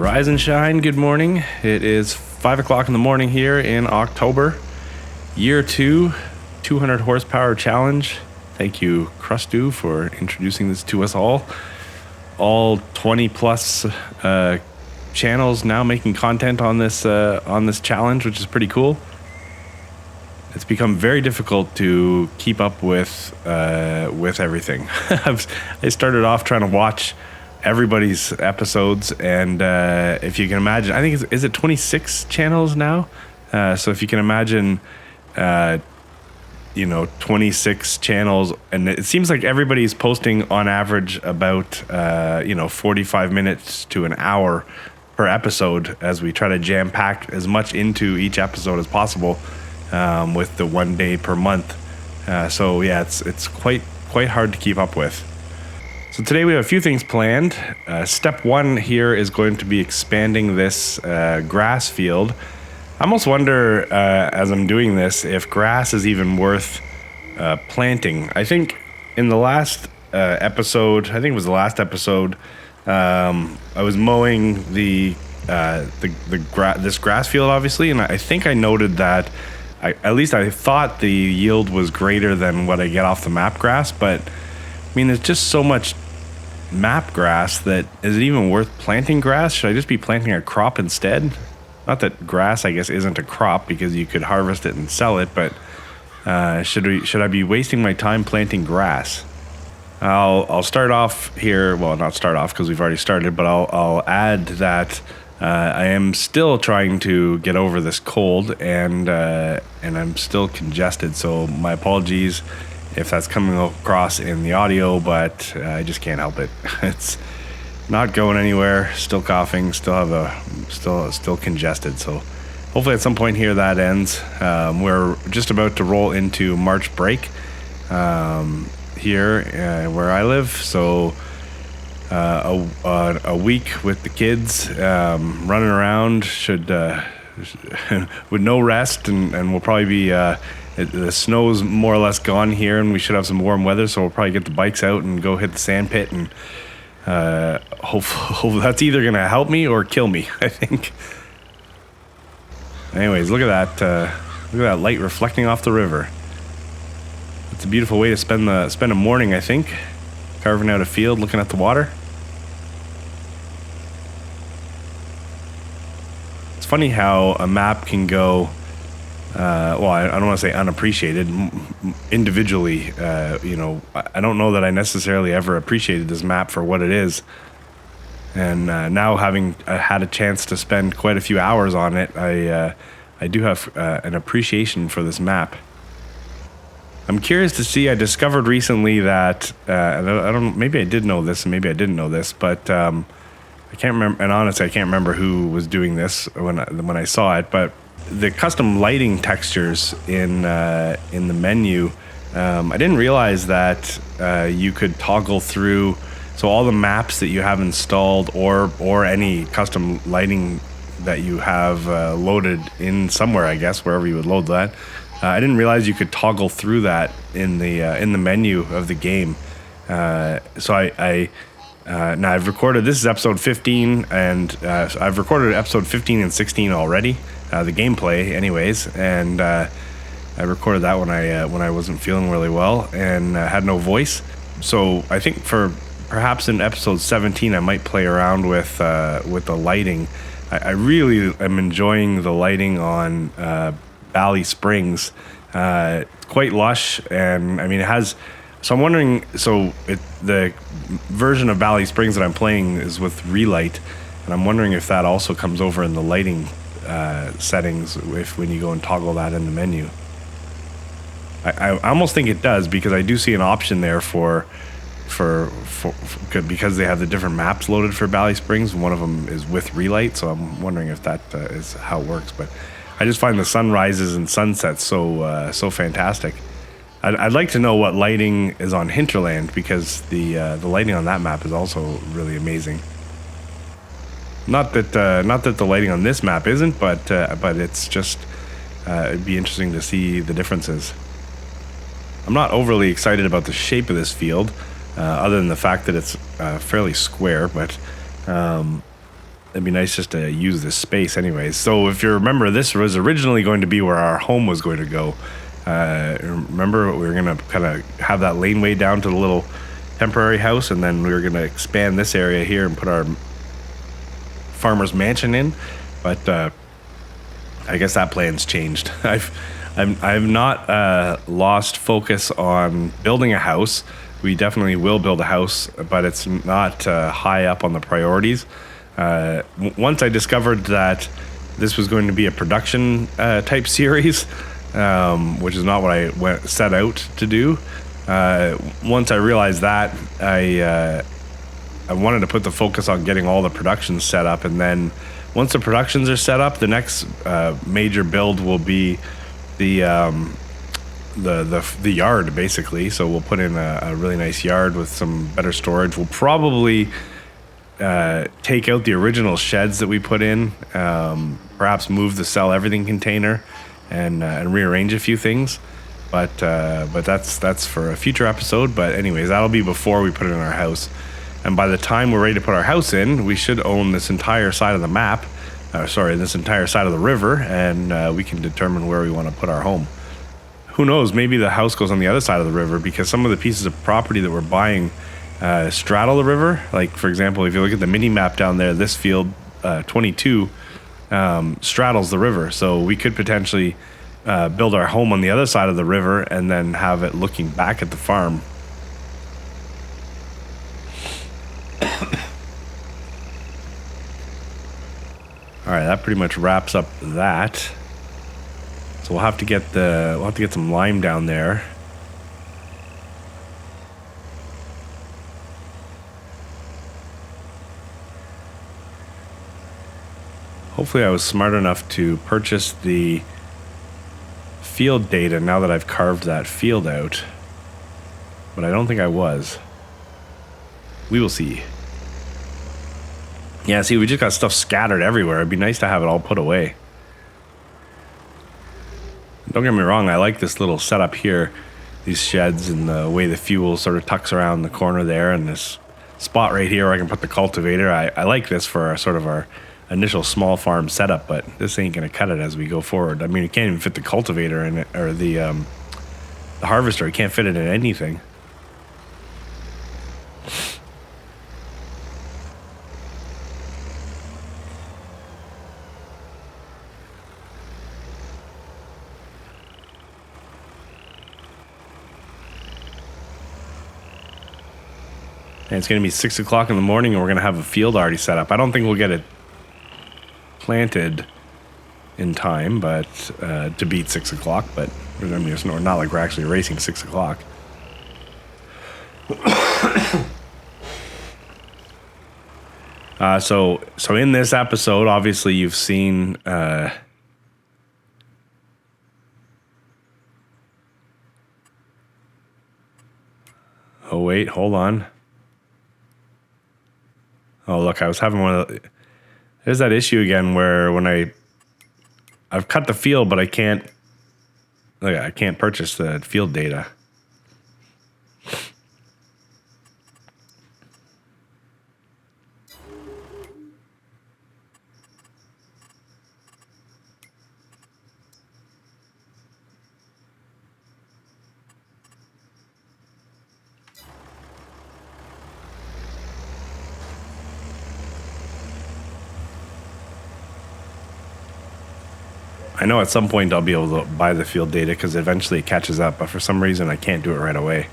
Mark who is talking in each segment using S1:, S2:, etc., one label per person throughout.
S1: Rise and shine, good morning. It is 5 o'clock in the morning here in October. Year 2, 200 horsepower challenge. Thank you, Crustu, for introducing this to us all. All 20 plus channels now making content on this challenge, which is pretty cool. It's become very difficult to keep up with everything. I started off trying to watch everybody's episodes, and if you can imagine, I think is it 26 channels now? So if you can imagine, 26 channels, and it seems like everybody's posting on average about 45 minutes to an hour per episode, as we try to jam pack as much into each episode as possible, with the 1 day per month. So yeah, it's quite hard to keep up with. So today we have a few things planned. Step 1 here is going to be expanding this grass field. I almost wonder, as I'm doing this, if grass is even worth planting. I think in the last episode, I was mowing this grass field, obviously, and I think I noted that at least I thought the yield was greater than what I get off the map grass, but I mean, there's just so much map grass that is it even worth planting grass? Should I just be planting a crop instead? Not that grass, I guess, isn't a crop because you could harvest it and sell it, but should I be wasting my time planting grass? I'll start off here. Well, not start off because we've already started, but I'll add that I am still trying to get over this cold, and I'm still congested. So my apologies if that's coming across in the audio, but I just can't help it. It's not going anywhere. Still coughing. Still congested. So hopefully at some point here that ends. We're just about to roll into March break here where I live. So a week with the kids running around should with no rest, and we'll probably be the snow's more or less gone here, and we should have some warm weather, so we'll probably get the bikes out and go hit the sand pit, and hopefully that's either gonna help me or kill me, I think. Anyways, look at that light reflecting off the river. It's a beautiful way to spend a morning, I think, carving out a field, looking at the water. It's funny how a map can go, I don't want to say unappreciated, individually. I don't know that I necessarily ever appreciated this map for what it is. And now having had a chance to spend quite a few hours on it, I do have an appreciation for this map. I'm curious to see, I discovered recently that, maybe I did know this and maybe I didn't know this, but I can't remember, and honestly I can't remember who was doing this when I saw it, but the custom lighting textures in the menu, I didn't realize that you could toggle through, so all the maps that you have installed or any custom lighting that you have loaded in somewhere, I guess, wherever you would load that. I didn't realize you could toggle through that in the menu of the game. So now I've recorded, this is episode 15, and I've recorded episode 15 and 16 already, the gameplay anyways, and I recorded that when I wasn't feeling really well and had no voice. So I think for perhaps in episode 17 I might play around with the lighting. I really am enjoying the lighting on Valley Springs. It's quite lush, and I mean it has. So I'm wondering. The version of Valley Springs that I'm playing is with Relight, and I'm wondering if that also comes over in the lighting settings when you go and toggle that in the menu. I almost think it does, because I do see an option there for because they have the different maps loaded for Valley Springs. One of them is with Relight, so I'm wondering if that is how it works. But I just find the sunrises and sunsets so fantastic. I'd like to know what lighting is on Hinterland, because the lighting on that map is also really amazing. Not that the lighting on this map isn't, but it's just it'd be interesting to see the differences. I'm not overly excited about the shape of this field, other than the fact that it's fairly square, but it'd be nice just to use this space anyways. So if you remember, this was originally going to be where our home was going to go. Remember, we were going to kind of have that laneway down to the little temporary house, and then we were going to expand this area here and put our farmer's mansion in. But I guess that plan's changed. I've not lost focus on building a house. We definitely will build a house, but it's not high up on the priorities. Once I discovered that this was going to be a production type series, which is not what I set out to do. Once I realized that, I wanted to put the focus on getting all the productions set up, and then once the productions are set up, the next major build will be the yard, basically. So we'll put in a really nice yard with some better storage. We'll probably take out the original sheds that we put in, perhaps move the sell everything container, and rearrange a few things. But that's for a future episode. But anyways, that'll be before we put it in our house. And by the time we're ready to put our house in, we should own this entire side of the map. This entire side of the river, and we can determine where we want to put our home. Who knows? Maybe the house goes on the other side of the river, because some of the pieces of property that we're buying straddle the river. Like, for example, if you look at the mini map down there, this field 22 straddles the river. So we could potentially build our home on the other side of the river and then have it looking back at the farm. All right, that pretty much wraps up that. So we'll have to get some lime down there. Hopefully I was smart enough to purchase the field data now that I've carved that field out. But I don't think I was. We will see. Yeah, see, we just got stuff scattered everywhere. It'd be nice to have it all put away. Don't get me wrong, I like this little setup here. These sheds and the way the fuel sort of tucks around the corner there, and this spot right here where I can put the cultivator. I like this for our initial small farm setup, but this ain't going to cut it as we go forward. I mean, it can't even fit the cultivator in it, or the harvester. It can't fit it in anything. And it's going to be 6 o'clock in the morning, and we're going to have a field already set up. I don't think we'll get it planted in time, but to beat 6 o'clock. But I mean, it's not like we're actually racing 6 o'clock. So in this episode, obviously you've seen. Oh wait, hold on. Oh, look, I was having one of the... There's that issue again where when I've cut the field, but I can't purchase the field data. I know at some point I'll be able to buy the field data because eventually it catches up, but for some reason I can't do it right away.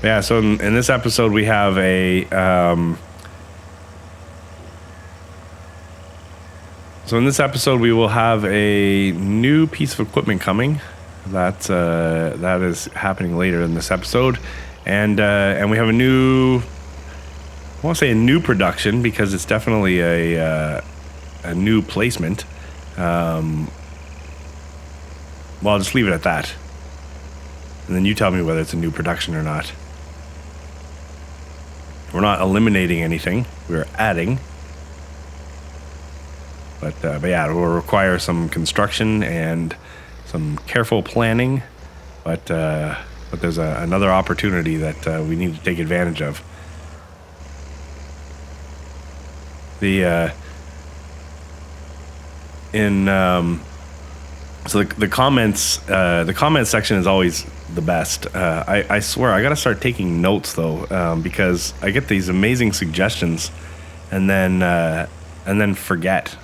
S1: Yeah, so in this episode we have a we will have a new piece of equipment coming. That is happening later in this episode. And we have a new, I won't say a new production because it's definitely a new placement. Well, I'll just leave it at that. And then you tell me whether it's a new production or not. We're not eliminating anything. We're adding. But yeah, it will require some construction and some careful planning. but there's another opportunity that we need to take advantage of. So the comment section is always the best. I swear I gotta start taking notes though, because I get these amazing suggestions, and then forget.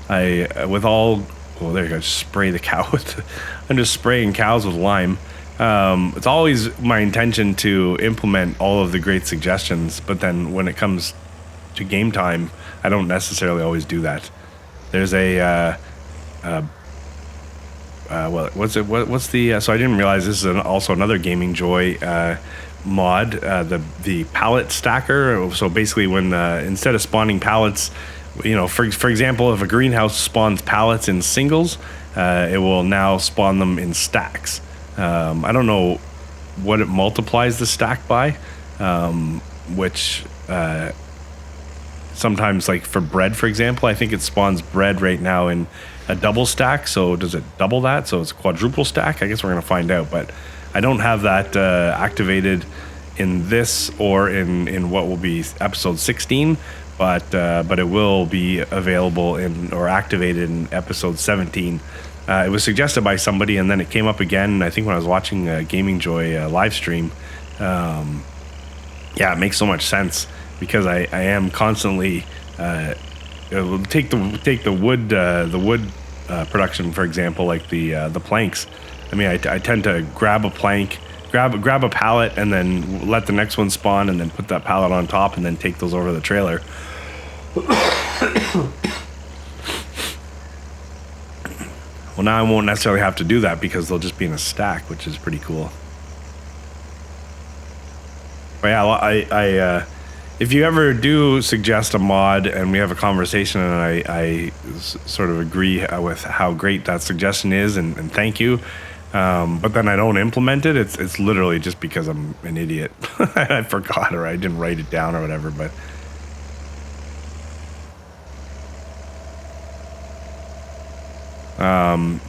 S1: There you go. Just spray the cow with. I'm just spraying cows with lime. It's always my intention to implement all of the great suggestions, but then when it comes to game time, I don't necessarily always do that. There's so I didn't realize this is also another Gaming Joy mod, the pallet stacker. So basically, when instead of spawning pallets, for example, if a greenhouse spawns pallets in singles, it will now spawn them in stacks. I don't know what it multiplies the stack by, which sometimes, like for bread, for example, I think it spawns bread right now in a double stack. So does it double that? So it's a quadruple stack? I guess we're going to find out. But I don't have that activated in this or in what will be episode 16. But it will be available or activated in episode 17. It was suggested by somebody, and then it came up again, I think when I was watching Gaming Joy live stream. It makes so much sense, because I am constantly take the wood production, for example, like the planks. I mean, I tend to grab a plank, grab a pallet, and then let the next one spawn, and then put that pallet on top, and then take those over the trailer. Well, now I won't necessarily have to do that, because they'll just be in a stack, which is pretty cool. But yeah, if you ever do suggest a mod and we have a conversation and I sort of agree with how great that suggestion is, and thank you, but then I don't implement it, it's literally just because I'm an idiot. I forgot, or I didn't write it down or whatever. But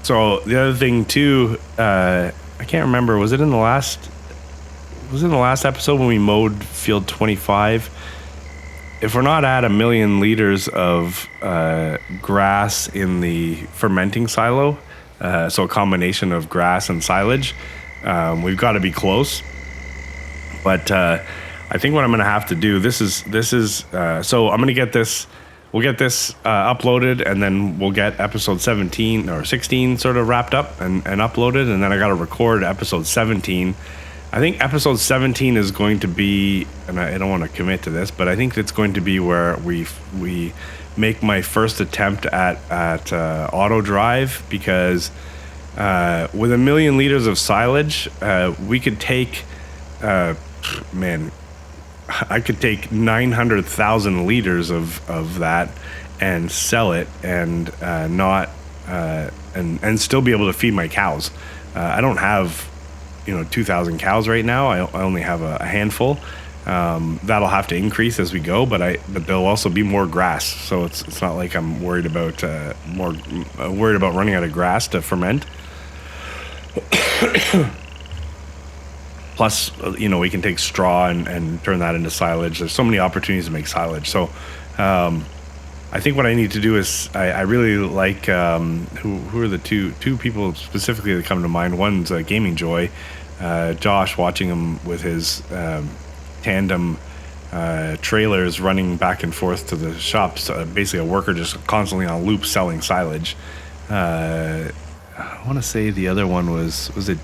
S1: so the other thing too, I can't remember, was it in the last episode when we mowed field 25? If we're not at 1 million liters of grass in the fermenting silo, so a combination of grass and silage, we've got to be close. But I think what I'm going to have to do, so I'm going to get this. We'll get this uploaded, and then we'll get episode 17 or 16 sort of wrapped up and uploaded, and then I got to record episode 17. I think episode 17 is going to be, and I don't want to commit to this, but I think it's going to be where we make my first attempt at auto drive, because with 1 million liters of silage, we could take, I could take 900,000 liters of that and sell it, and and still be able to feed my cows. I don't have 2,000 cows right now. I only have a handful. That'll have to increase as we go, but there'll also be more grass. So it's not like I'm worried about running out of grass to ferment. Plus, we can take straw and turn that into silage. There's so many opportunities to make silage. So, I think what I need to do is I really like who are the two people specifically that come to mind. One's Gaming Joy, Josh, watching him with his tandem trailers running back and forth to the shops. Basically, a worker just constantly on loop selling silage. I want to say the other one was it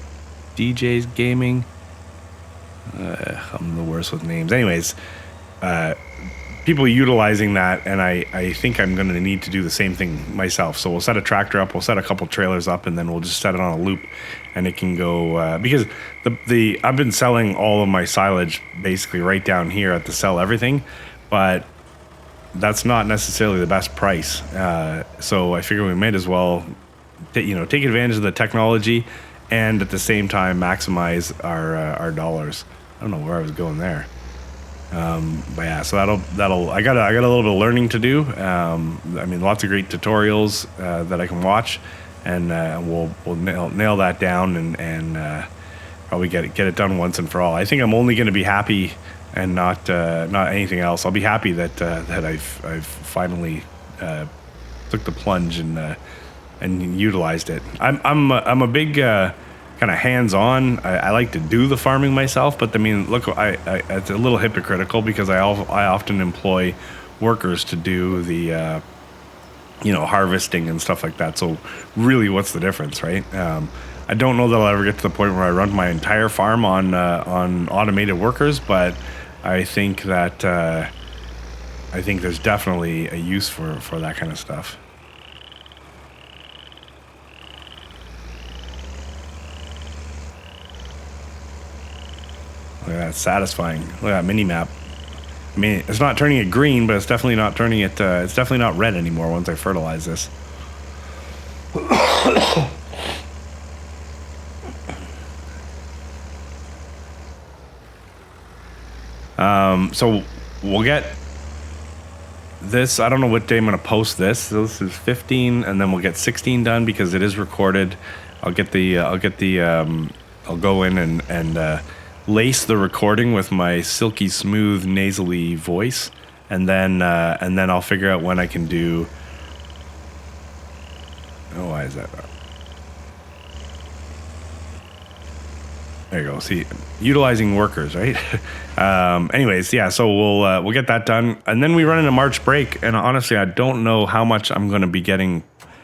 S1: DJ's Gaming? I'm the worst with names. Anyways, people utilizing that, and I think I'm going to need to do the same thing myself. So we'll set a tractor up, we'll set a couple trailers up, and then we'll just set it on a loop, and it can go, because I've been selling all of my silage basically right down here at the Sell Everything, but that's not necessarily the best price. So I figure we might as well take advantage of the technology, and at the same time maximize our dollars. I don't know where I was going there. But yeah, so that'll I got a little bit of learning to do. Lots of great tutorials that I can watch, and we'll nail that down and probably get it done once and for all. I think I'm only going to be happy and not anything else. I'll be happy that I've finally took the plunge and utilized it. I'm a big kind of hands-on. I like to do the farming myself, but I mean, look, it's a little hypocritical because I often employ workers to do the harvesting and stuff like that. So really, what's the difference, right? I don't know that I'll ever get to the point where I run my entire farm on automated workers, but I think that there's definitely a use for that kind of stuff. Look at that, satisfying. Look at that mini map. I mean, it's not turning it green, but it's definitely not turning it. It's definitely not red anymore once I fertilize this. So we'll get this. I don't know what day I'm going to post this. This is 15, and then we'll get 16 done because it is recorded. I'll go in and lace the recording with my silky smooth nasally voice, and then I'll figure out when I can do. Oh, why is that? There you go. See, utilizing workers, right? Anyways, yeah. So we'll get that done, and then we run into March break. And honestly, I don't know how much I'm going to be getting,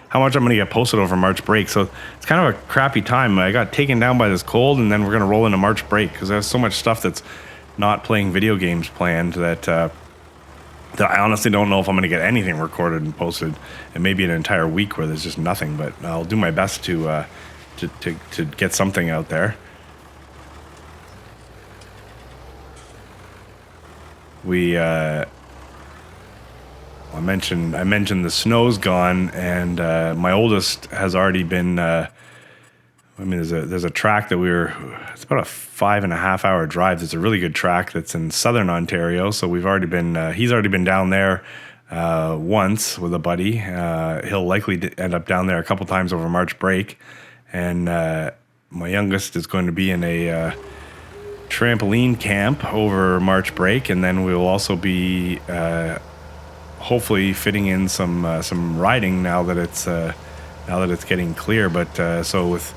S1: how much I'm going to get posted over March break. So it's kind of a crappy time. I got taken down by this cold, and then we're going to roll into March break because there's so much stuff that's not playing video games planned that I honestly don't know if I'm going to get anything recorded and posted. And maybe an entire week where there's just nothing. But I'll do my best to get something out there. I mentioned the snow's gone, and my oldest has already been. There's a track that it's about a 5.5 hour drive. It's a really good track that's in southern Ontario. So he's already been down there once with a buddy. He'll likely end up down there a couple times over March break, and my youngest is going to be in a trampoline camp over March break, and then we'll also be hopefully fitting in some riding now that it's getting clear. But so with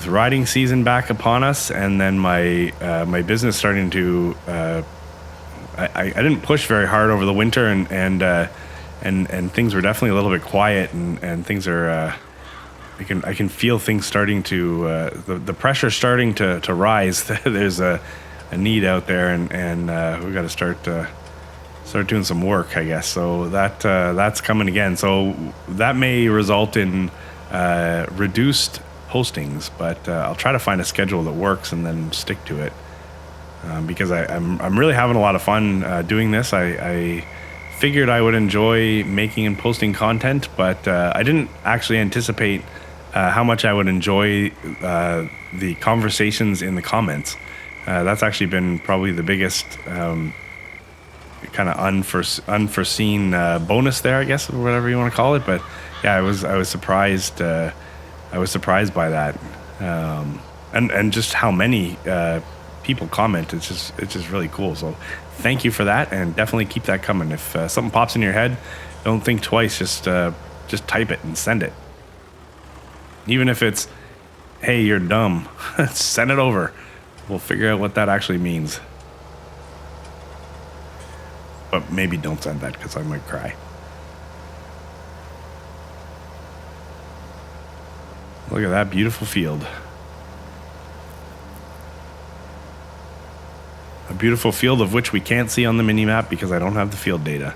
S1: riding season back upon us, and then my business starting to I didn't push very hard over the winter, and things were definitely a little bit quiet, and things are. I can feel things starting to the pressure starting to rise. There's a need out there, and we've got to start doing some work, I guess. So that's coming again. So that may result in reduced postings, but I'll try to find a schedule that works and then stick to it because I'm really having a lot of fun doing this. I figured I would enjoy making and posting content, but I didn't actually anticipate how much I would enjoy the conversations in the comments. That's actually been probably the biggest kind of unforeseen bonus there, I guess, or whatever you want to call it. But yeah, I was surprised. I was surprised by that, and just how many people comment. It's just really cool. So thank you for that, and definitely keep that coming. If something pops in your head, don't think twice. Just type it and send it. Even if it's, hey, you're dumb, send it over. We'll figure out what that actually means. But maybe don't send that because I might cry. Look at that beautiful field. A beautiful field of which we can't see on the mini-map because I don't have the field data.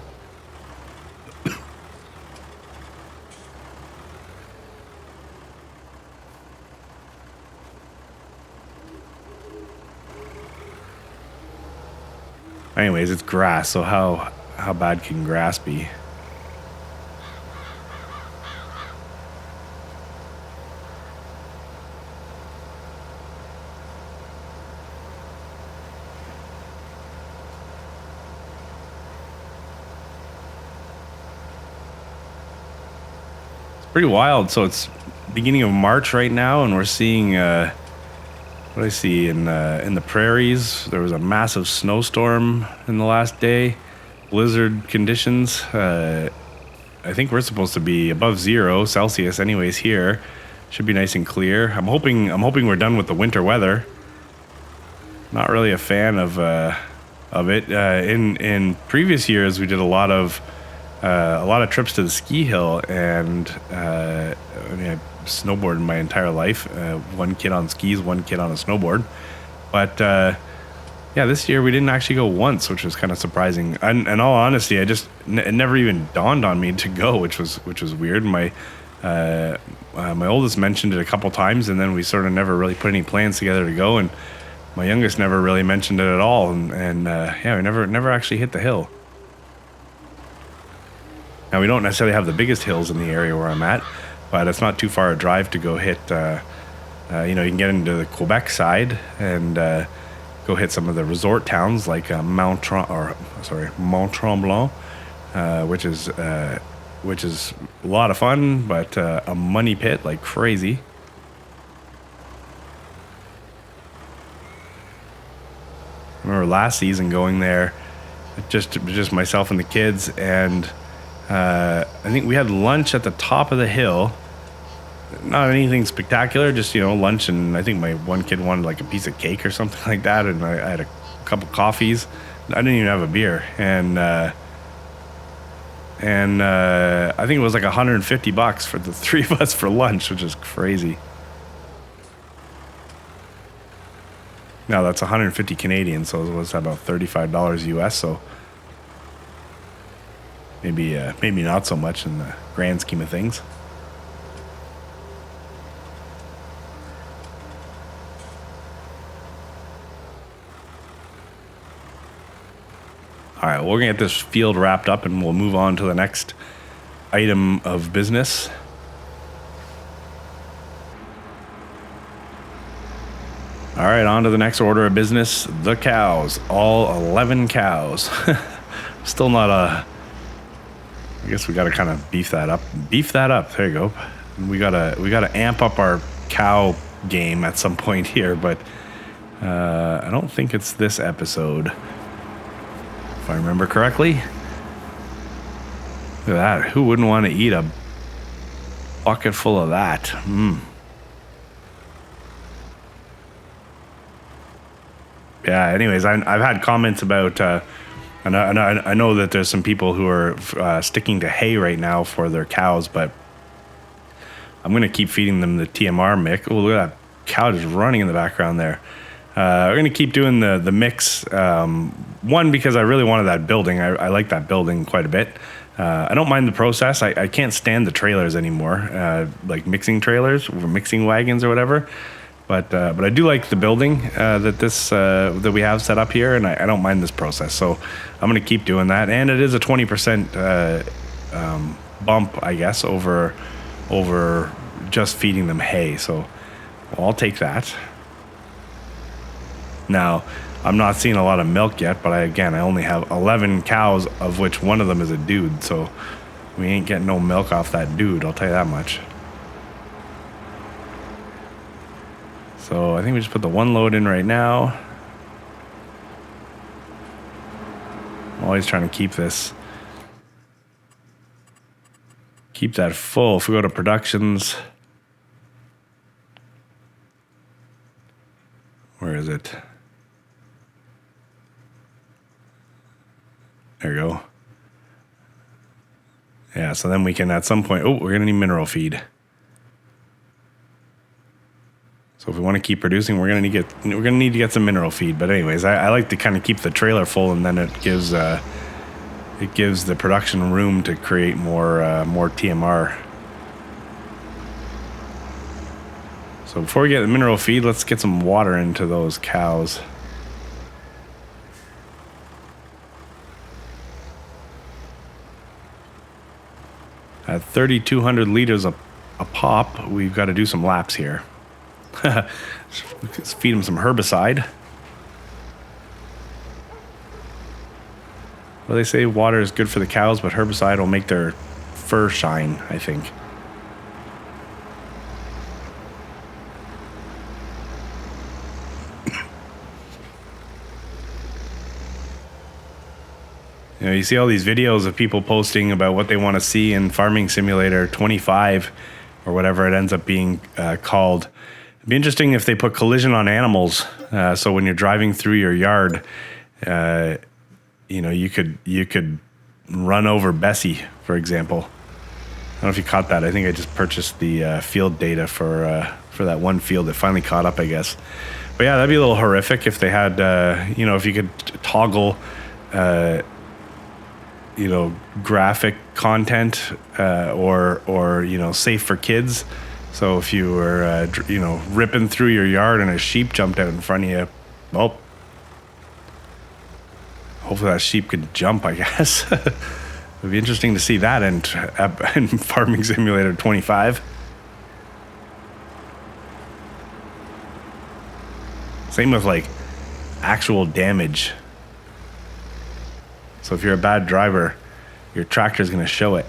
S1: Anyways, it's grass, so how bad can grass be? pretty wild. So it's beginning of March right now, and we're seeing what I see in the prairies. There was a massive snowstorm in the last day, blizzard conditions. I think we're supposed to be above 0 Celsius, anyways. Here should be nice and clear. I'm hoping we're done with the winter weather. Not really a fan of it. In previous years, we did a lot of trips to the ski hill, and I snowboarded my entire life. One kid on skis, one kid on a snowboard. But yeah, this year we didn't actually go once, which was kind of surprising. And in all honesty, it never even dawned on me to go, which was weird. My oldest mentioned it a couple times, and then we sort of never really put any plans together to go. And my youngest never really mentioned it at all. And yeah, we never actually hit the hill. Now, we don't necessarily have the biggest hills in the area where I'm at, but it's not too far a drive to go hit. You can get into the Quebec side and go hit some of the resort towns like Mont Tremblant, which is a lot of fun, but a money pit like crazy. I remember last season going there, just myself and the kids, and I think we had lunch at the top of the hill. Not anything spectacular, just lunch, and I think my one kid wanted like a piece of cake or something like that, and I had a couple coffees. I didn't even have a beer, and I think it was like $150 for the three of us for lunch, which is crazy. Now that's 150 Canadian, so it was about $35 US. So maybe not so much in the grand scheme of things. All right, we're gonna get this field wrapped up, and we'll move on to the next item of business. All right, on to the next order of business, the cows. All 11 cows. Still not I guess we got to kind of beef that up. There you go. We gotta amp up our cow game at some point here, but I don't think it's this episode, if I remember correctly. Look at that. Who wouldn't want to eat a bucket full of that? Yeah, anyways, I've had comments about, and I know that there's some people who are sticking to hay right now for their cows, but I'm going to keep feeding them the TMR mix. Oh, look at that cow just running in the background there. We're going to keep doing the mix. One, because I really wanted that building. I like that building quite a bit. I don't mind the process. I can't stand the trailers anymore, like mixing trailers or mixing wagons or whatever. But I do like the building that we have set up here, and I don't mind this process. So I'm going to keep doing that. And it is a 20% bump, I guess, over just feeding them hay. So I'll take that. Now, I'm not seeing a lot of milk yet, but I only have 11 cows, of which one of them is a dude. So we ain't getting no milk off that dude, I'll tell you that much. So I think we just put the one load in right now. I'm always trying to keep that full. If we go to productions, where is it? There you go. Yeah, so then we can at some point, we're gonna need mineral feed. So if we want to keep producing, we're gonna need to get some mineral feed. But anyways, I like to kind of keep the trailer full, and then it gives the production room to create more TMR. So before we get the mineral feed, let's get some water into those cows. At 3,200 liters a pop, we've got to do some laps here. Let's feed them some herbicide. Well, they say water is good for the cows, but herbicide will make their fur shine, I think. You know, you see all these videos of people posting about what they want to see in Farming Simulator 25 or whatever it ends up being called. It'd be interesting if they put collision on animals. So when you're driving through your yard, you know, you could run over Bessie, for example. I don't know if you caught that. I think I just purchased the field data for that one field that finally caught up, I guess. But yeah, that'd be a little horrific if they had, you know, if you could toggle, you know, graphic content or you know, safe for kids. So if you were, you know, ripping through your yard and a sheep jumped out in front of you, well, hopefully that sheep could jump, I guess. It'd be interesting to see that in Farming Simulator 25. Same with like actual damage. So if you're a bad driver, your tractor's going to show it.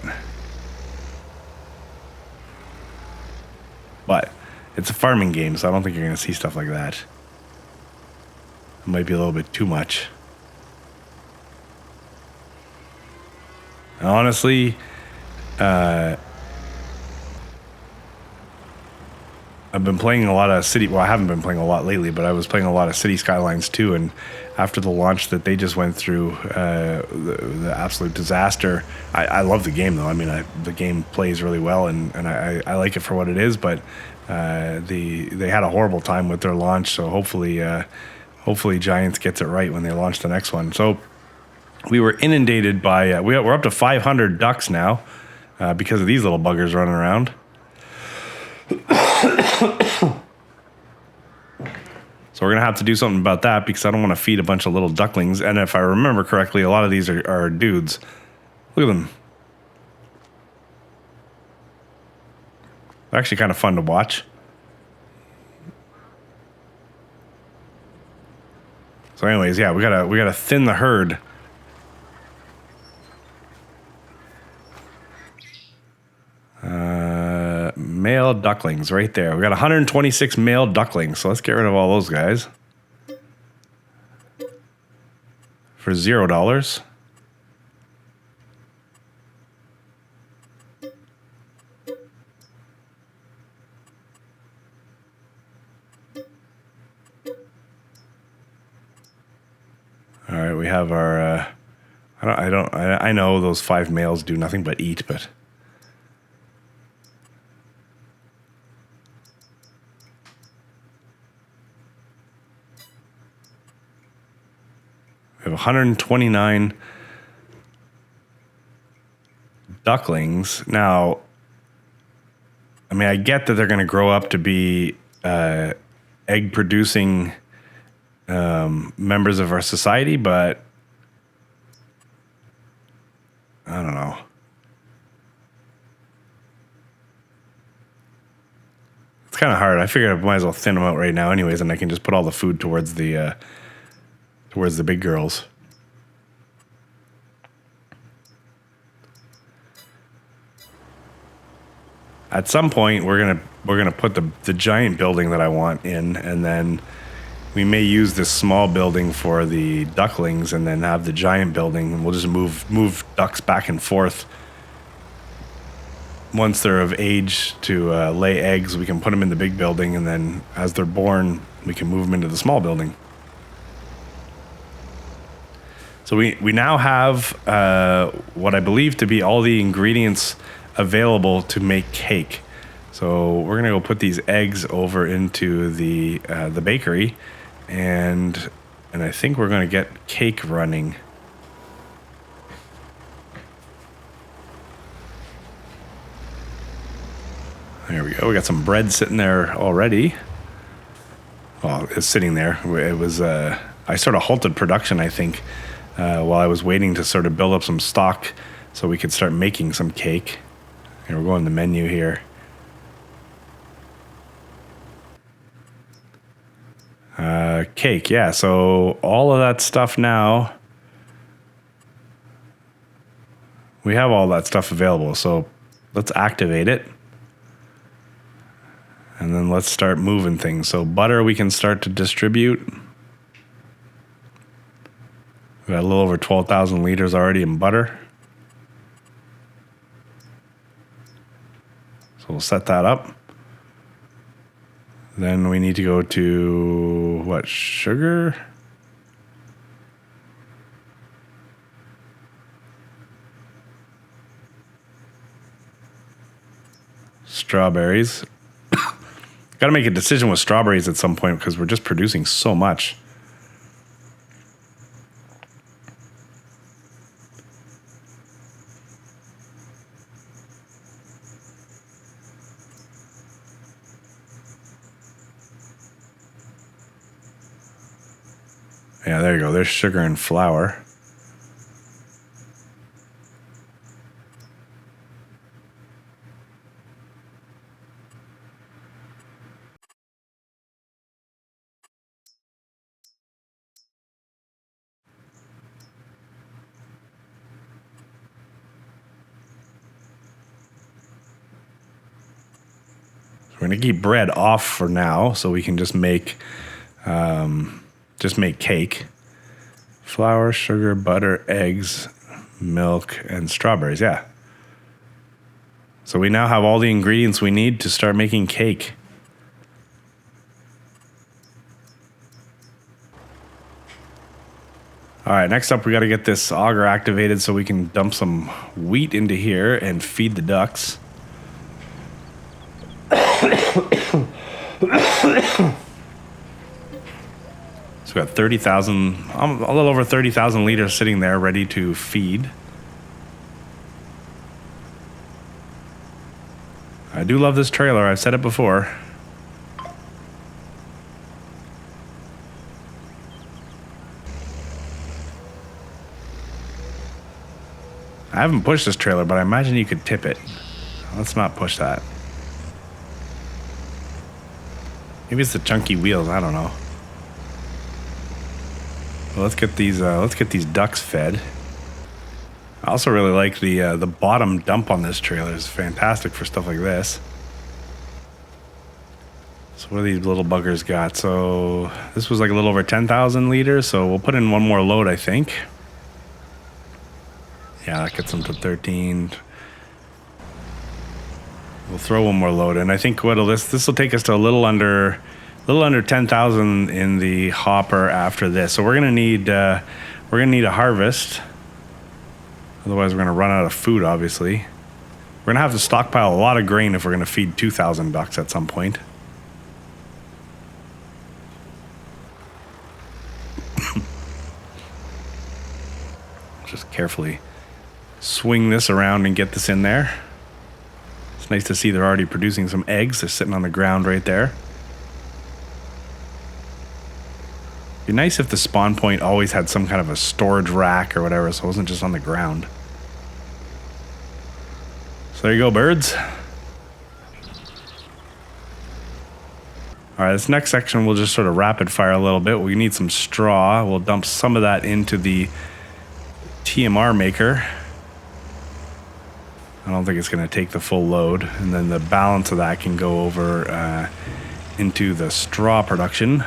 S1: But it's a farming game, so I don't think you're going to see stuff like that. It might be a little bit too much. And honestly, I've been playing a lot of City... Well, I haven't been playing a lot lately, but I was playing a lot of City Skylines too, and after the launch that they just went through, the absolute disaster. I love the game, though. I mean, the game plays really well, and I like it for what it is, but they had a horrible time with their launch, so hopefully Giants gets it right when they launch the next one. So we were inundated by... we're up to 500 ducks now because of these little buggers running around. So we're going to have to do something about that because I don't want to feed a bunch of little ducklings. And if I remember correctly, a lot of these are dudes. Look at them. They're actually kind of fun to watch. So anyways, yeah, we gotta thin the herd. Male ducklings right there. We got 126 male ducklings, so let's get rid of all those guys for $0. All right, we have our. I know those 5 males do nothing but eat, but. We have 129 ducklings. Now, I mean, I get that they're going to grow up to be egg-producing members of our society, but I don't know. It's kind of hard. I figured I might as well thin them out right now anyways, and I can just put all the food towards the big girls. At some point, we're gonna put the giant building that I want in, and then we may use this small building for the ducklings, and then have the giant building, and we'll just move ducks back and forth. Once they're of age to lay eggs, we can put them in the big building, and then as they're born, we can move them into the small building. So we now have what I believe to be all the ingredients available to make cake. So we're gonna go put these eggs over into the bakery, and I think we're gonna get cake running. There we go. We got some bread sitting there already. Well, it's sitting there. It was I sort of halted production, I think. While I was waiting to sort of build up some stock so we could start making some cake. Here, we're going to the menu here. Cake, yeah, so all of that stuff now, we have all that stuff available, so let's activate it. And then let's start moving things. So butter we can start to distribute. We got a little over 12,000 liters already in butter. So we'll set that up. Then we need to go to, what, sugar? Strawberries. Got to make a decision with strawberries at some point because we're just producing so much. Yeah, there you go. There's sugar and flour. We're gonna keep bread off for now, so we can just make cake. Flour, sugar, butter, eggs, milk, and strawberries. Yeah. So we now have all the ingredients we need to start making cake. All right, next up we got to get this auger activated so we can dump some wheat into here and feed the ducks. So we got 30,000, a little over 30,000 liters sitting there ready to feed. I do love this trailer, I've said it before. I haven't pushed this trailer, but I imagine you could tip it. Let's not push that. Maybe it's the chunky wheels, I don't know. Well, let's get these ducks fed. I also really like the bottom dump on this trailer. It's fantastic for stuff like this. So what do these little buggers got? So this was like a little over 10,000 liters, so we'll put in one more load, I think. Yeah, that gets them to 13. We'll throw one more load in. I think this will take us to a little under 10,000 in the hopper after this. So we're gonna need a harvest. Otherwise, we're gonna run out of food. Obviously, we're gonna have to stockpile a lot of grain if we're gonna feed 2,000 ducks at some point. Just carefully swing this around and get this in there. It's nice to see they're already producing some eggs. They're sitting on the ground right there. It'd be nice if the spawn point always had some kind of a storage rack or whatever, so it wasn't just on the ground. So there you go, birds. All right, this next section we'll just sort of rapid fire a little bit. We need some straw. We'll dump some of that into the TMR maker. I don't think it's going to take the full load, and then the balance of that can go over into the straw production.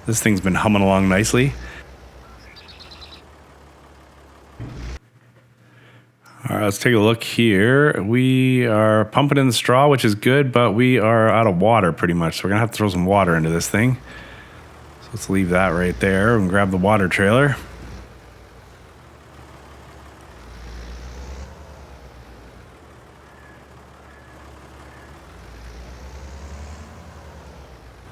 S1: This thing's been humming along nicely. All right, let's take a look here. We are pumping in the straw, which is good, but we are out of water pretty much, so we're going to have to throw some water into this thing. So let's leave that right there and grab the water trailer.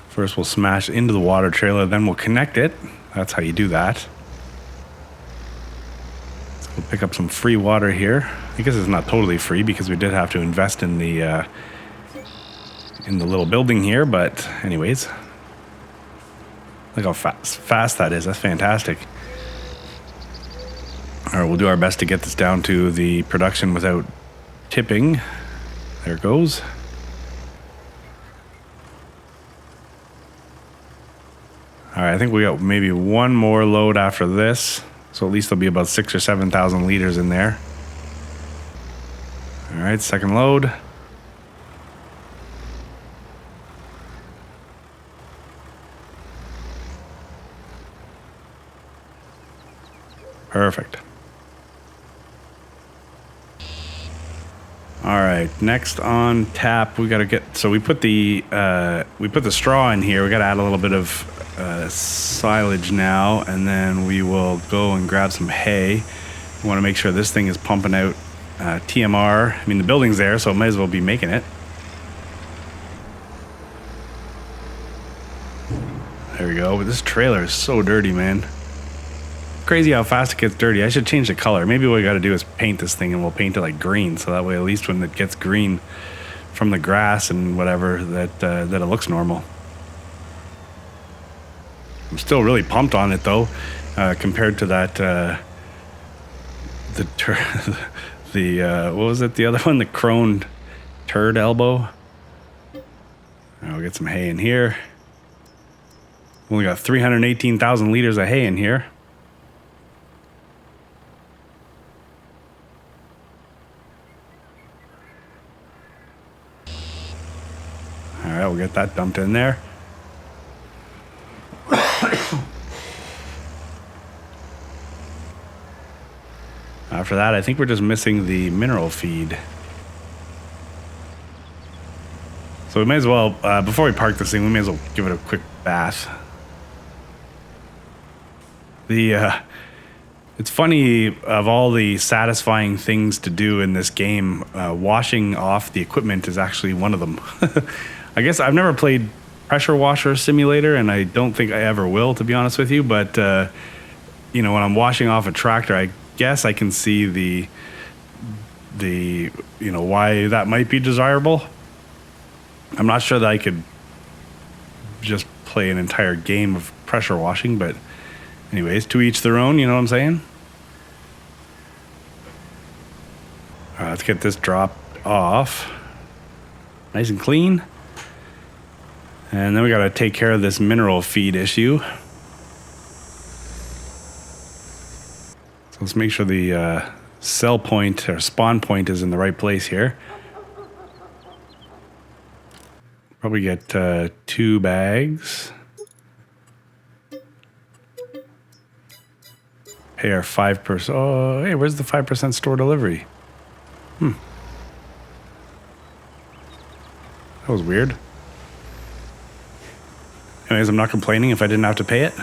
S1: First, we'll smash into the water trailer, then we'll connect it. That's how you do that. So we'll pick up some free water here. I guess it's not totally free because we did have to invest in the little building here, but anyways. Look how fast that is. That's fantastic. All right, we'll do our best to get this down to the production without tipping. There it goes. All right, I think we got maybe one more load after this. So at least there'll be about 6,000 or 7,000 liters in there. All right, second load. Perfect. All right, next on tap, we got to get, so we put the straw in here. We got to add a little bit of silage now, and then we will go and grab some hay. We want to make sure this thing is pumping out TMR. I mean, the building's there, so it might as well be making it. There we go. But this trailer is so dirty, man. Crazy how fast it gets dirty. I should change the color. Maybe what we got to do is paint this thing, and we'll paint it like green, so that way at least when it gets green from the grass and whatever, that it looks normal. I'm still really pumped on it though, compared to that what was it, the other one, the Crone turd elbow. I'll get some hay in here. Only got 318,000 liters of hay in here. All right, we'll get that dumped in there. After that, I think we're just missing the mineral feed. So we may as well, before we park this thing, we may as well give it a quick bath. It's funny, of all the satisfying things to do in this game, washing off the equipment is actually one of them. I guess I've never played Pressure Washer Simulator, and I don't think I ever will, to be honest with you. But when I'm washing off a tractor, I guess I can see the why that might be desirable. I'm not sure that I could just play an entire game of pressure washing, but anyways, to each their own, you know what I'm saying? All right, let's get this dropped off. Nice and clean. And then we got to take care of this mineral feed issue. So let's make sure the sell point or spawn point is in the right place here. Probably get 2 bags. Pay our 5%. Oh, hey, where's the 5% store delivery? That was weird. Anyways, I'm not complaining if I didn't have to pay it.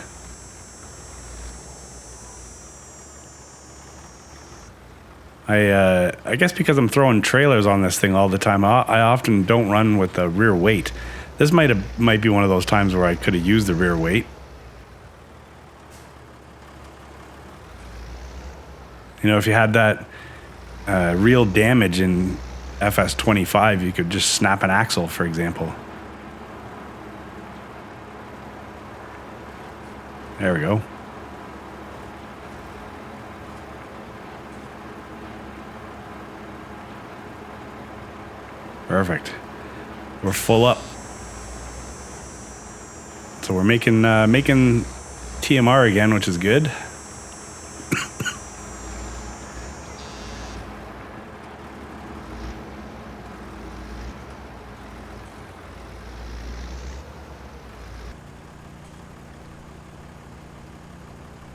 S1: I guess because I'm throwing trailers on this thing all the time, I often don't run with the rear weight. This might be one of those times where I could have used the rear weight. If you had that real damage in FS25, you could just snap an axle, for example. There we go. Perfect. We're full up. So we're making TMR again, which is good.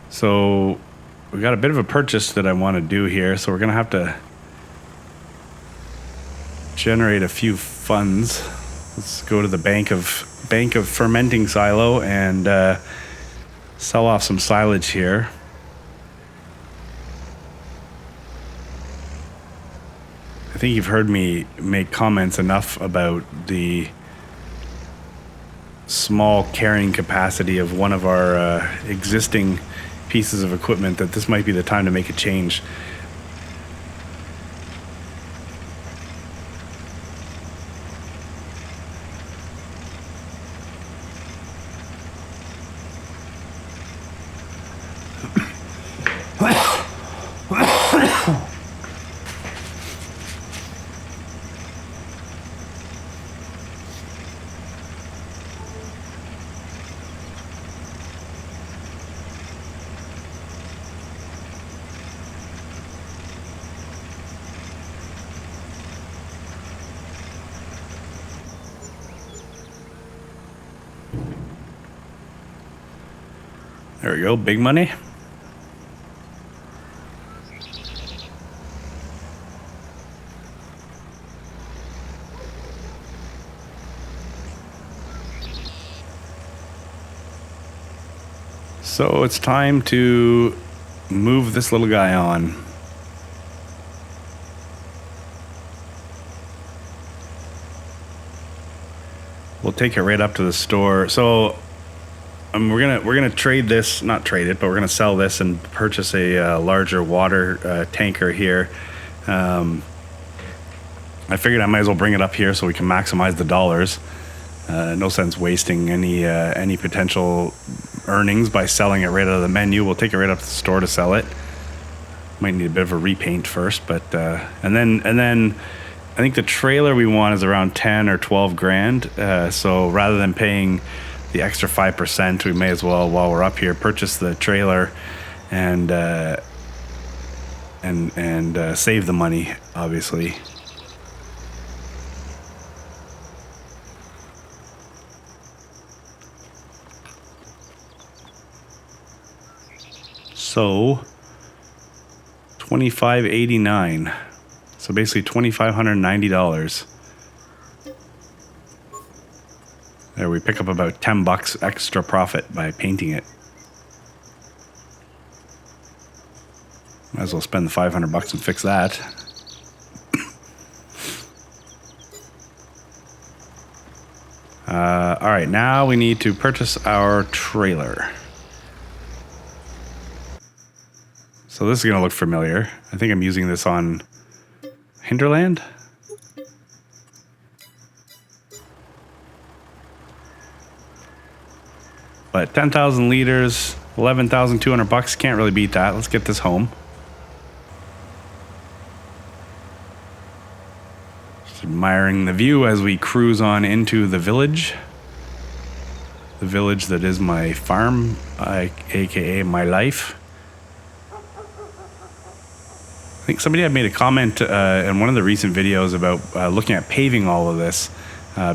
S1: So we got a bit of a purchase that I want to do here, so we're gonna have to generate a few funds. Let's go to the bank of fermenting silo and sell off some silage here. I think you've heard me make comments enough about the small carrying capacity of one of our existing pieces of equipment that this might be the time to make a change. There we go, big money. So it's time to move this little guy on. We'll take it right up to the store. So we're gonna trade this, not trade it, but we're gonna sell this and purchase a larger water tanker here. I figured I might as well bring it up here so we can maximize the dollars. No sense wasting any potential earnings by selling it right out of the menu. We'll take it right up to the store to sell it. Might need a bit of a repaint first, but and then I think the trailer we want is around 10 or 12 grand. So rather than paying the extra 5%, we may as well, while we're up here, purchase the trailer and save the money, obviously. So $25.89. So basically $2,590. There, we pick up about $10 extra profit by painting it. Might as well spend the $500 and fix that. All right, now we need to purchase our trailer. So this is gonna look familiar. I think I'm using this on Hinterland. But 10,000 liters, $11,200. Can't really beat that. Let's get this home. Just admiring the view as we cruise on into the village. The village that is my farm, aka my life. I think somebody had made a comment in one of the recent videos about looking at paving all of this.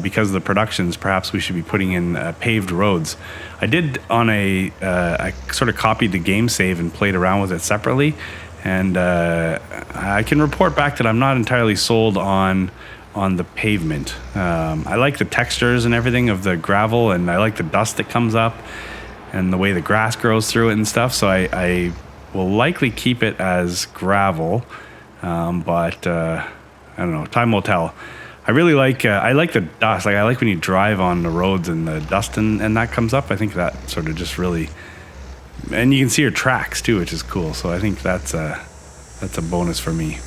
S1: Because of the productions, perhaps we should be putting in paved roads. I did on I sort of copied the game save and played around with it separately, and I can report back that I'm not entirely sold on the pavement. I like the textures and everything of the gravel, and I like the dust that comes up, and the way the grass grows through it and stuff. So I will likely keep it as gravel, but I don't know. Time will tell. I really like I like the dust. Like I like when you drive on the roads and the dust and that comes up. I think that sort of just really, and you can see your tracks too, which is cool. So I think that's a bonus for me.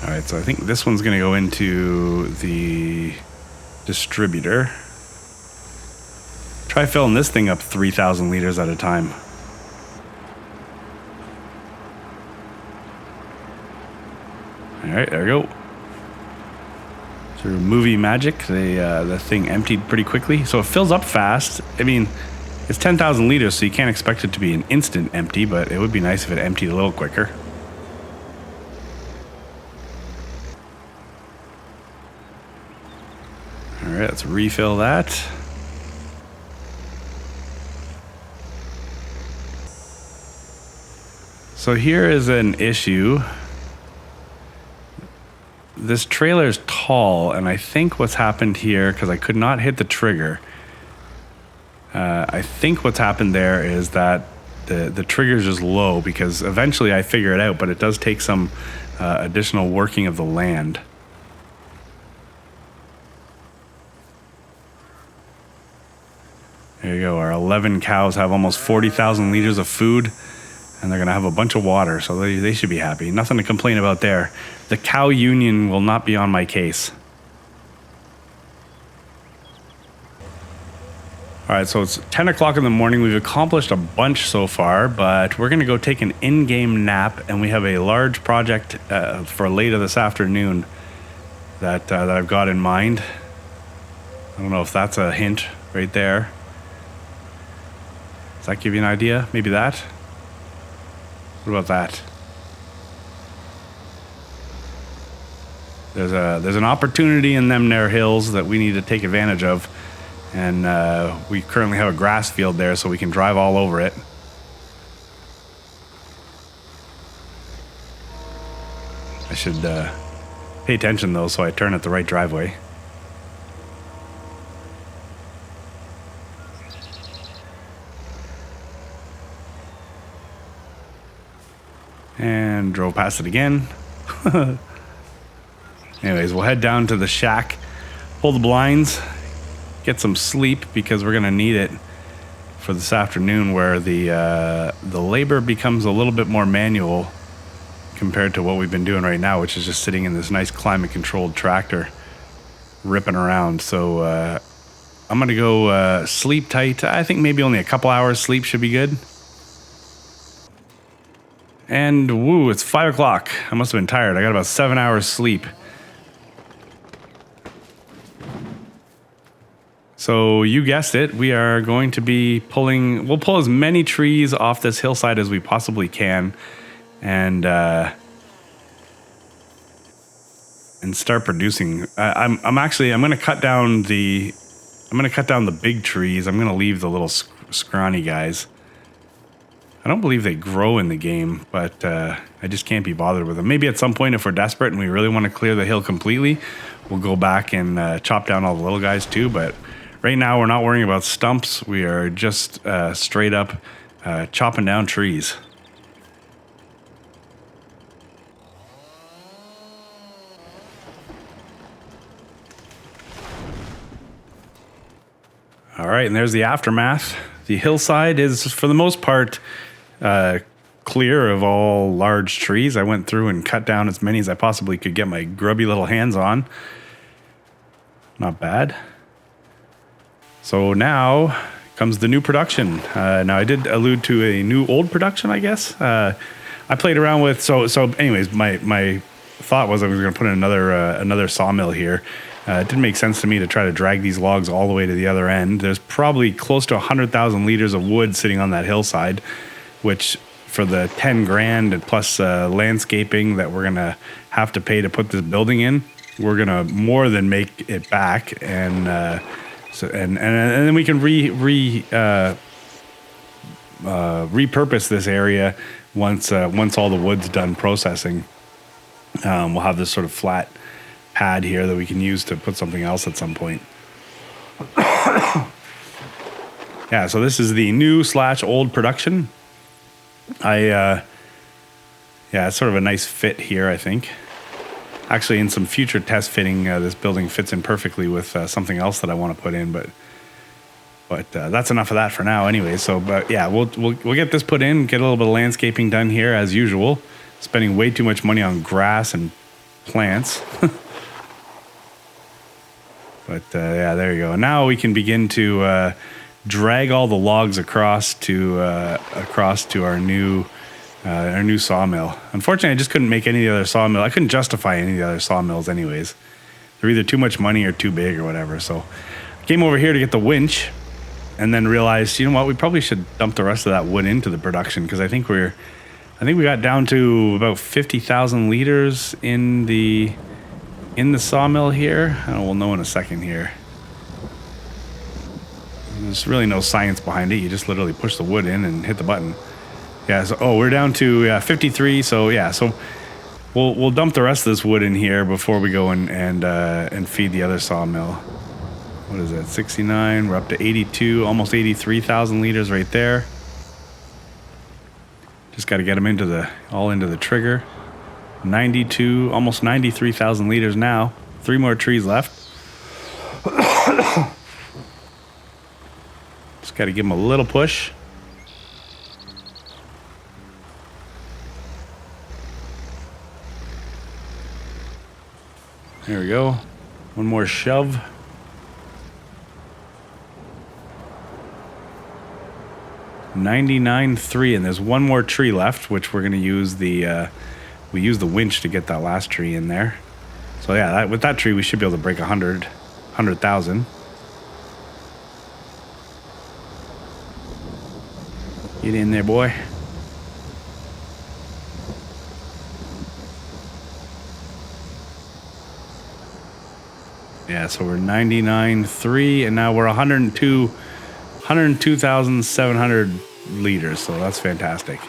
S1: All right, so I think this one's gonna go into the distributor. Try filling this thing up 3,000 liters at a time. All right, there we go. Through movie magic, the thing emptied pretty quickly. So it fills up fast. I mean, it's 10,000 liters, so you can't expect it to be an instant empty, but it would be nice if it emptied a little quicker. All right, let's refill that. So here is an issue. This trailer is tall, and I think what's happened here, because I could not hit the trigger, I think what's happened there is that the trigger is just low, because eventually I figure it out, but it does take some additional working of the land. There you go. Our 11 cows have almost 40,000 liters of food, and they're going to have a bunch of water, so they should be happy. Nothing to complain about there. The cow union will not be on my case. All right, so it's 10 o'clock in the morning. We've accomplished a bunch so far, but we're going to go take an in-game nap, and we have a large project for later this afternoon that I've got in mind. I don't know if that's a hint right there. Does that give you an idea? Maybe that? What about that? There's an opportunity in them there hills that we need to take advantage of, and we currently have a grass field there, so we can drive all over it. I should pay attention though, so I turn at the right driveway. And drove past it again. Anyways, we'll head down to the shack, pull the blinds, get some sleep because we're gonna need it for this afternoon, where the labor becomes a little bit more manual compared to what we've been doing right now, which is just sitting in this nice climate-controlled tractor, ripping around. So I'm gonna go sleep tight. I think maybe only a couple hours sleep should be good. And woo, it's 5 o'clock. I must have been tired. I got about 7 hours sleep. So you guessed it, we are going to be we'll pull as many trees off this hillside as we possibly can, and start producing. I'm going to cut down the big trees. I'm going to leave the little scrawny guys. I don't believe they grow in the game, but I just can't be bothered with them. Maybe at some point, if we're desperate and we really want to clear the hill completely, we'll go back and chop down all the little guys too. But right now, we're not worrying about stumps. We are just straight up chopping down trees. All right, and there's the aftermath. The hillside is, for the most part, clear of all large trees. I went through and cut down as many as I possibly could get my grubby little hands on. Not bad. So now comes the new production. Now I did allude to a new old production, I guess. I played around with, so anyways, my thought was I was going to put in another sawmill here. It didn't make sense to me to try to drag these logs all the way to the other end. There's probably close to 100,000 liters of wood sitting on that hillside, which for the 10 grand and plus landscaping that we're going to have to pay to put this building in, we're going to more than make it back. And then we can repurpose this area once all the wood's done processing. We'll have this sort of flat pad here that we can use to put something else at some point. Yeah, so this is the new / old production. It's sort of a nice fit here, I think. Actually, in some future test fitting, this building fits in perfectly with something else that I want to put in, but that's enough of that for now anyway. So, but yeah, we'll get this put in, get a little bit of landscaping done here as usual, spending way too much money on grass and plants. But yeah, there you go. Now we can begin to drag all the logs across to our new sawmill. Unfortunately, I just couldn't make any of the other sawmill. I couldn't justify any of the other sawmills anyways. They're either too much money or too big or whatever. So I came over here to get the winch and then realized, you know what, we probably should dump the rest of that wood into the production, because I think we got down to about 50,000 liters in the sawmill here. We'll know in a second here. There's really no science behind it. You just literally push the wood in and hit the button. Yeah, so we're down to 53. So yeah, so we'll dump the rest of this wood in here before we go and feed the other sawmill. What is that? 69. We're up to 82, almost 83,000 liters right there. Just got to get them into the trigger. 92, almost 93,000 liters now. 3 more trees left. Just got to give them a little push. There we go. One more shove. $99.3, and there's one more tree left, which we're going to use we use the winch to get that last tree in there. So yeah, with that tree, we should be able to break 100,000. Get in there, boy. Yeah, so we're 99.3, and now we're 102,700 liters. So that's fantastic.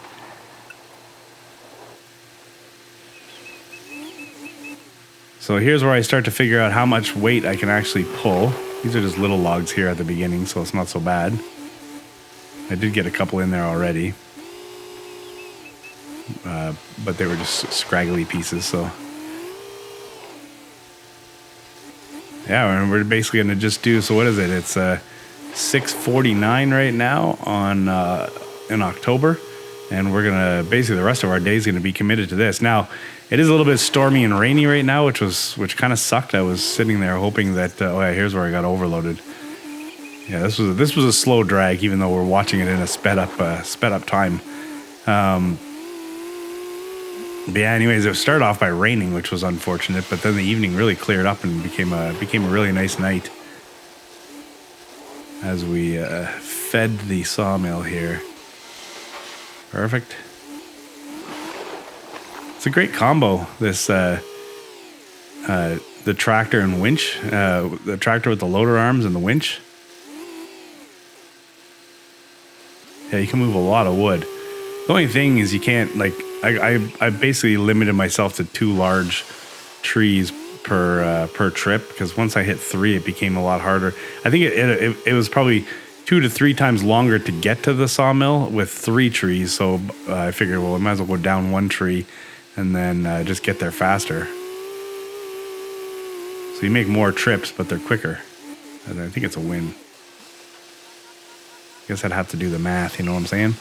S1: So here's where I start to figure out how much weight I can actually pull. These are just little logs here at the beginning, so it's not so bad. I did get a couple in there already. but they were just scraggly pieces. So yeah, and we're basically gonna just do. So what is it? It's 6:49 right now on in October, and we're gonna basically the rest of our day is gonna be committed to this. Now, it is a little bit stormy and rainy right now, which kind of sucked. I was sitting there hoping that oh yeah, here's where I got overloaded. Yeah, this was a slow drag, even though we're watching it in a sped up time. But yeah, anyways, it started off by raining, which was unfortunate, but then the evening really cleared up and became a really nice night as we fed the sawmill here. Perfect. It's a great combo, this the tractor and winch, the tractor with the loader arms and the winch. Yeah, you can move a lot of wood. The only thing is you can't, like, I basically limited myself to 2 large trees per trip, because once I hit 3, it became a lot harder. I think it was probably 2 to 3 times longer to get to the sawmill with 3 trees. So I figured, well, I might as well go down 1 tree and then just get there faster. So you make more trips, but they're quicker. And I think it's a win. I guess I'd have to do the math, you know what I'm saying?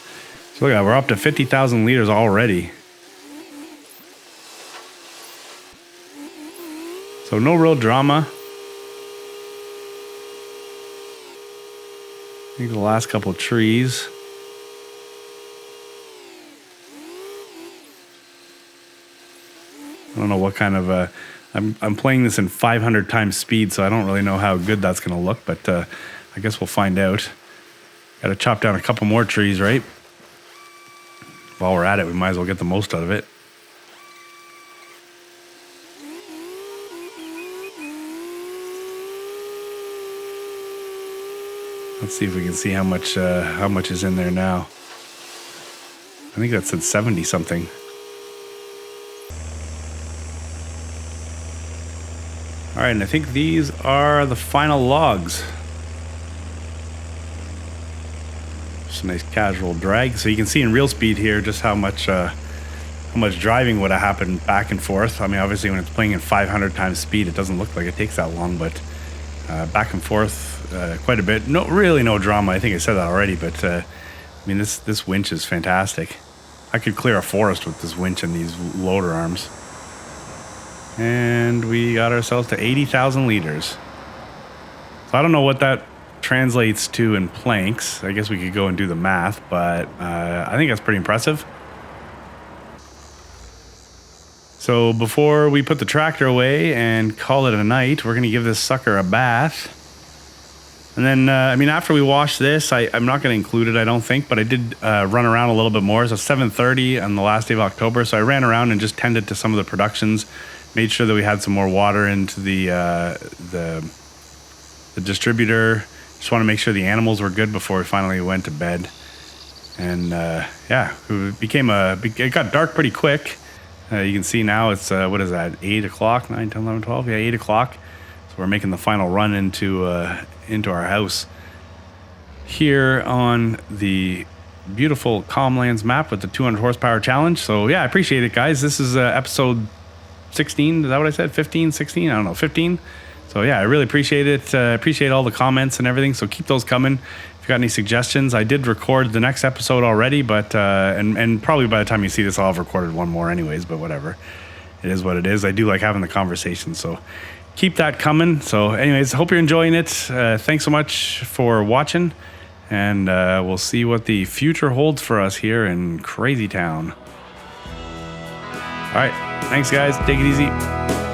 S1: So look at that, we're up to 50,000 liters already. So no real drama. I think the last couple trees. I don't know what kind of I'm playing this in 500 times speed, so I don't really know how good that's going to look, but I guess we'll find out. Got to chop down a couple more trees, right? While we're at it, we might as well get the most out of it. Let's see if we can see how much is in there now. I think that said 70 something. All right, and I think these are the final logs. Just a nice casual drag, so you can see in real speed here just how much driving would have happened back and forth. I mean, obviously when it's playing in 500 times speed, it doesn't look like it takes that long, but back and forth quite a bit. No drama. I think I said that already, but I mean, this winch is fantastic. I could clear a forest with this winch and these loader arms. And we got ourselves to 80,000 liters. So I don't know what that translates to in planks. I guess we could go and do the math, but I think that's pretty impressive. So before we put the tractor away and call it a night, we're going to give this sucker a bath. And then, I mean, after we wash this, I'm not going to include it, I don't think, but I did run around a little bit more. So 7:30 on the last day of October. So I ran around and just tended to some of the productions, made sure that we had some more water into the distributor. Just want to make sure the animals were good before we finally went to bed. And yeah, it got dark pretty quick. You can see now it's, what is that, 8 o'clock, 9, 10, 11, 12? Yeah, 8 o'clock. So we're making the final run into our house here on the beautiful Calmlands map with the 200 horsepower challenge. So yeah, I appreciate it, guys. This is episode 16. Is that what I said? 15, 16? I don't know, 15. So yeah, I really appreciate it. Appreciate all the comments and everything. So keep those coming. If you got any suggestions, I did record the next episode already, but and probably by the time you see this, I'll have recorded one more anyways, but whatever. It is what it is. I do like having the conversation, so keep that coming. So anyways, hope you're enjoying it. Thanks so much for watching, and we'll see what the future holds for us here in Crazy Town. All right. Thanks, guys. Take it easy.